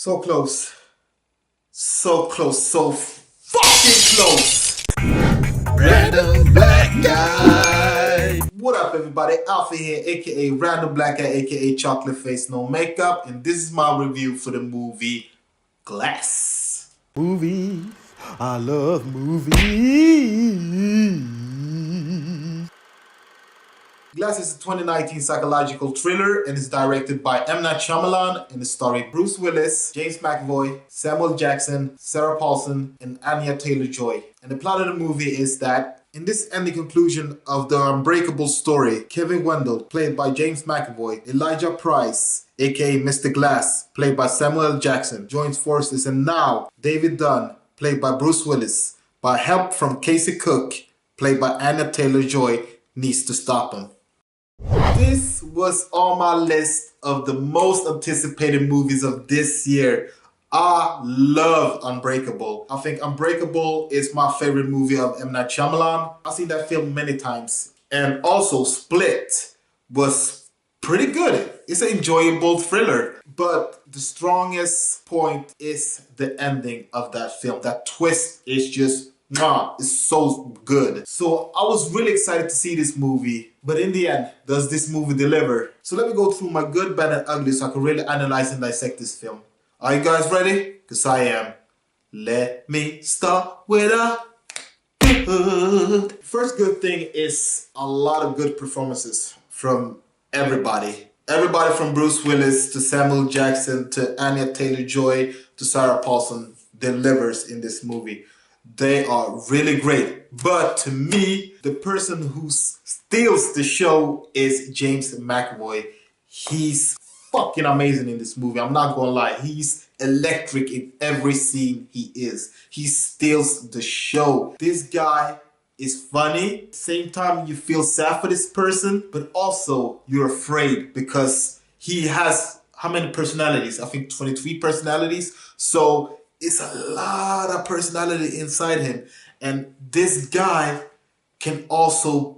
So close. So close. So fucking close. Random Black Guy. What up, everybody? Alpha here, aka Random Black Guy, aka Chocolate Face No Makeup, and this is my review for the movie Glass. Movies. I love movies. Glass is a 2019 psychological thriller and is directed by M. Night Shyamalan and is starring Bruce Willis, James McAvoy, Samuel Jackson, Sarah Paulson, and Anya Taylor-Joy. And the plot of the movie is that in this ending conclusion of the unbreakable story, Kevin Wendell, played by James McAvoy, Elijah Price, aka Mr. Glass, played by Samuel Jackson, joins forces, and now David Dunn, played by Bruce Willis, by help from Casey Cook, played by Anya Taylor-Joy, needs to stop him. This was on my list of the most anticipated movies of this year. I love Unbreakable. I think Unbreakable is my favorite movie of M. Night Shyamalan. I've seen that film many times. And also Split was pretty good. It's an enjoyable thriller. But the strongest point is the ending of that film. That twist is just, it's so good. So I was really excited to see this movie. But in the end, does this movie deliver? So let me go through my good, bad, and ugly so I can really analyze and dissect this film. Are you guys ready? Because I am. Let me start with a good. First good thing is a lot of good performances from everybody. Everybody from Bruce Willis to Samuel Jackson to Anya Taylor-Joy to Sarah Paulson delivers in this movie. They are really great. But to me, the person who steals the show is James McAvoy. He's fucking amazing in this movie. I'm not gonna lie. He's electric in every scene he is. He steals the show. This guy is funny. Same time you feel sad for this person, but also you're afraid because he has how many personalities? I think 23 personalities. So it's a lot of personality inside him. And this guy can also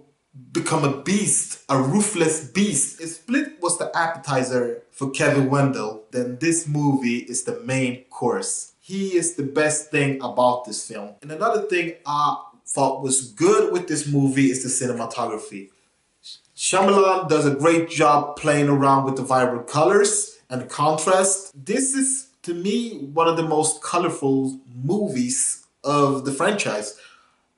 become a beast, a ruthless beast. If Split was the appetizer for Kevin Wendell, then this movie is the main course. He is the best thing about this film. And another thing I thought was good with this movie is the cinematography. Shyamalan does a great job playing around with the vibrant colors and the contrast. This is, to me, one of the most colorful movies of the franchise.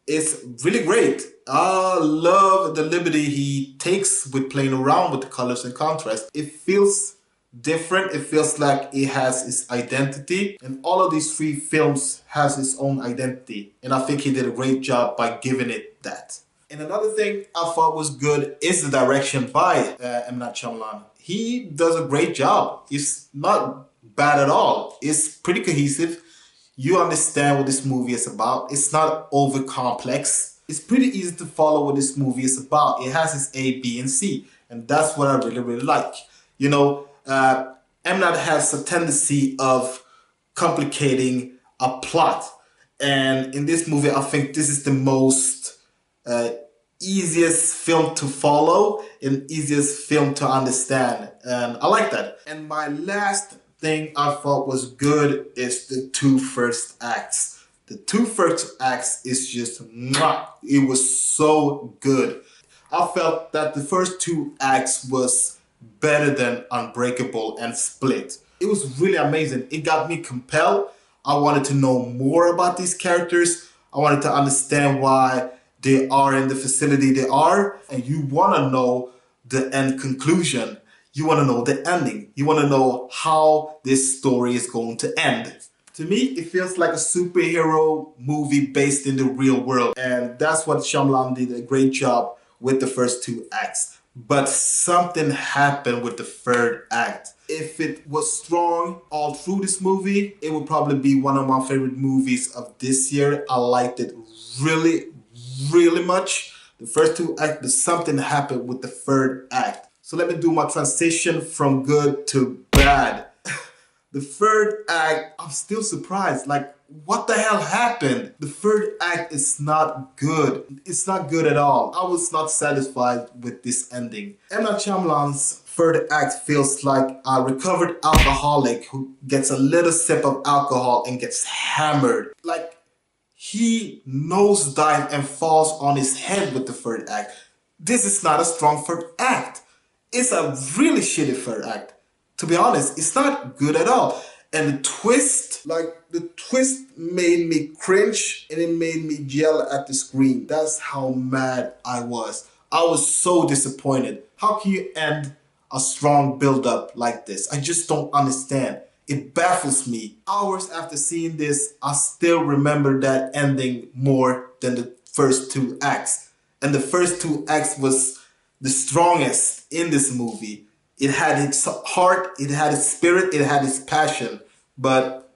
It's really great. I love the liberty he takes with playing around with the colors and contrast. It feels different. It feels like it has its identity. And all of these three films has its own identity. And I think he did a great job by giving it that. And another thing I thought was good is the direction by M. Night Shyamalan. He does a great job. It's not bad at all. It's pretty cohesive. You understand what this movie is about. It's not over complex. It's pretty easy to follow what this movie is about. It has its A, B, and C. And that's what I really, really like. You know, M. Night has a tendency of complicating a plot. And in this movie, I think this is the most easiest film to follow and easiest film to understand. And I like that. And my last thing I thought was good is the two first acts. The two first acts is just it was so good. I felt that the first two acts was better than Unbreakable and Split. It was really amazing. It got me compelled. I wanted to know more about these characters. I wanted to understand why they are in the facility they are, and you want to know the end conclusion. You want to know the ending. You want to know how this story is going to end. To me, it feels like a superhero movie based in the real world. And that's what Shyamalan did a great job with the first two acts. But something happened with the third act. If it was strong all through this movie, it would probably be one of my favorite movies of this year. I liked it really, really much. The first two acts, but something happened with the third act. So let me do my transition from good to bad. The third act, I'm still surprised. Like, what the hell happened? The third act is not good. It's not good at all. I was not satisfied with this ending. M. Night Shyamalan's third act feels like a recovered alcoholic who gets a little sip of alcohol and gets hammered. Like, he nosedive and falls on his head with the third act. This is not a strong third act. It's a really shitty third act. To be honest, it's not good at all. And the twist made me cringe and it made me yell at the screen. That's how mad I was. I was so disappointed. How can you end a strong build-up like this? I just don't understand. It baffles me. Hours after seeing this, I still remember that ending more than the first two acts. And the first two acts was the strongest in this movie. It had its heart, it had its spirit, it had its passion. But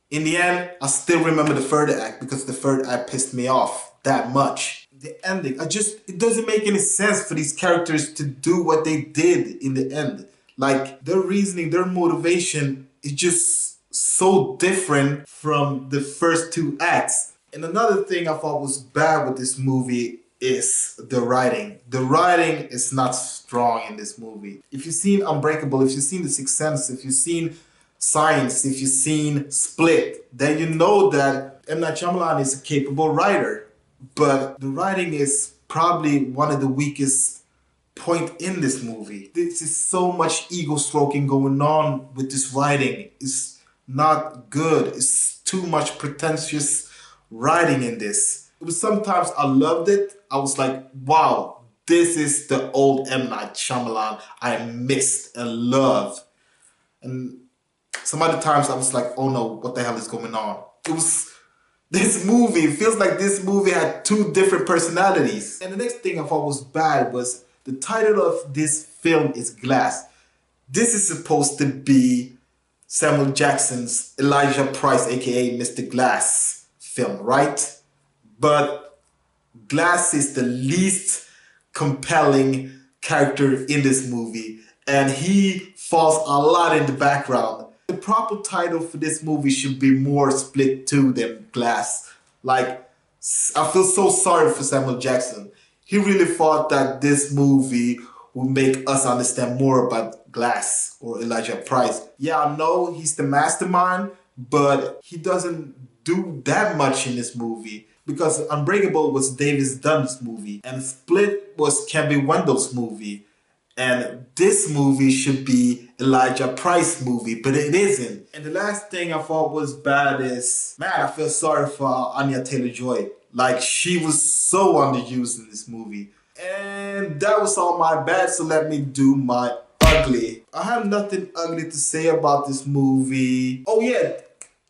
in the end, I still remember the third act because the third act pissed me off that much. The ending, it doesn't make any sense for these characters to do what they did in the end. Like, their reasoning, their motivation is just so different from the first two acts. And another thing I thought was bad with this movie is the writing. The writing is not strong in this movie. If you've seen Unbreakable, if you've seen The Sixth Sense, if you've seen Science, if you've seen Split, then you know that M. Night Shyamalan is a capable writer. But the writing is probably one of the weakest point in this movie. This is so much ego stroking going on with this writing. It's not good. It's too much pretentious writing in this. It was sometimes I loved it. I was like, wow, this is the old M. Night Shyamalan I missed and loved. And some other times I was like, oh no, what the hell is going on? It feels like this movie had two different personalities. And the next thing I thought was bad was the title of this film is Glass. This is supposed to be Samuel Jackson's Elijah Price, aka Mr. Glass film, right? But Glass is the least compelling character in this movie, and he falls a lot in the background. The proper title for this movie should be more Split 2 than Glass. Like, I feel so sorry for Samuel Jackson. He really thought that this movie would make us understand more about Glass or Elijah Price. Yeah, I know he's the mastermind, but he doesn't do that much in this movie. Because Unbreakable was David Dunn's movie, and Split was Kevin Wendell's movie. And this movie should be Elijah Price's movie, but it isn't. And the last thing I thought was bad is, man, I feel sorry for Anya Taylor-Joy. Like, she was so underused in this movie. And that was all my bad, so let me do my ugly. I have nothing ugly to say about this movie. Oh yeah,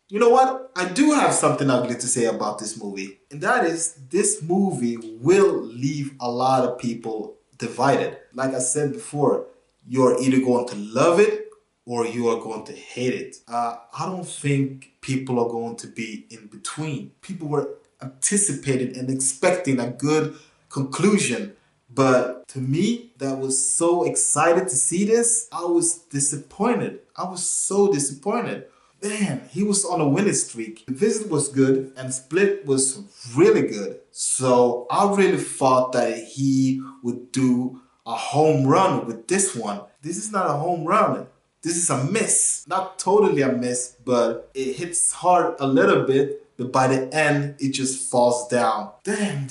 you know what? I do have something ugly to say about this movie. And that is, this movie will leave a lot of people divided. Like I said before, you're either going to love it or you are going to hate it. I don't think people are going to be in between. People were anticipating and expecting a good conclusion. But to me, that was so excited to see this, I was disappointed. I was so disappointed. Man, he was on a winning streak. The Visit was good and Split was really good. So I really thought that he would do a home run with this one. This is not a home run. This is a miss. Not totally a miss, but it hits hard a little bit. But by the end, it just falls down. Damn.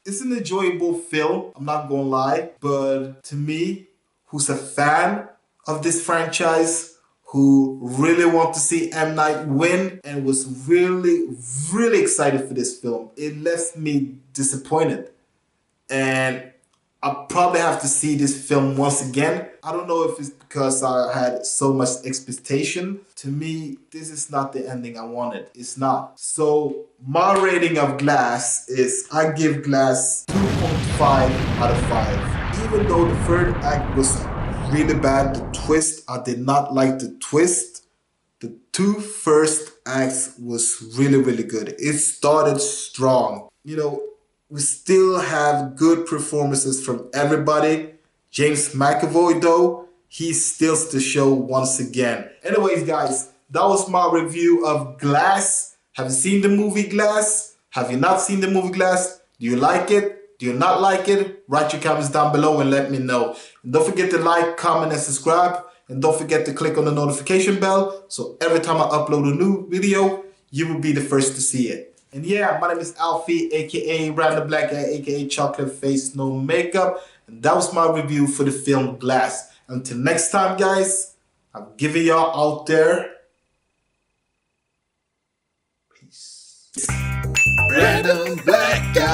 It's an enjoyable film, I'm not gonna lie. But to me, who's a fan of this franchise, who really want to see M. Night win and was really, really excited for this film, it left me disappointed. And I'll probably have to see this film once again. I don't know if it's because I had so much expectation. To me, this is not the ending I wanted. It's not. So my rating of Glass is, I give Glass 2.5 out of 5. Even though the third act was really bad, the twist, I did not like the twist. The two first acts was really, really good. It started strong. You know, we still have good performances from everybody. James McAvoy, though, he steals the show once again. Anyways, guys, that was my review of Glass. Have you seen the movie Glass? Have you not seen the movie Glass? Do you like it? Do you not like it? Write your comments down below and let me know. And don't forget to like, comment, and subscribe. And don't forget to click on the notification bell so every time I upload a new video, you will be the first to see it. And yeah, my name is Alfie, aka Random Black Guy, aka Chocolate Face No Makeup. And that was my review for the film Glass. Until next time, guys, I'm giving y'all out there. Peace. Random Black Guy.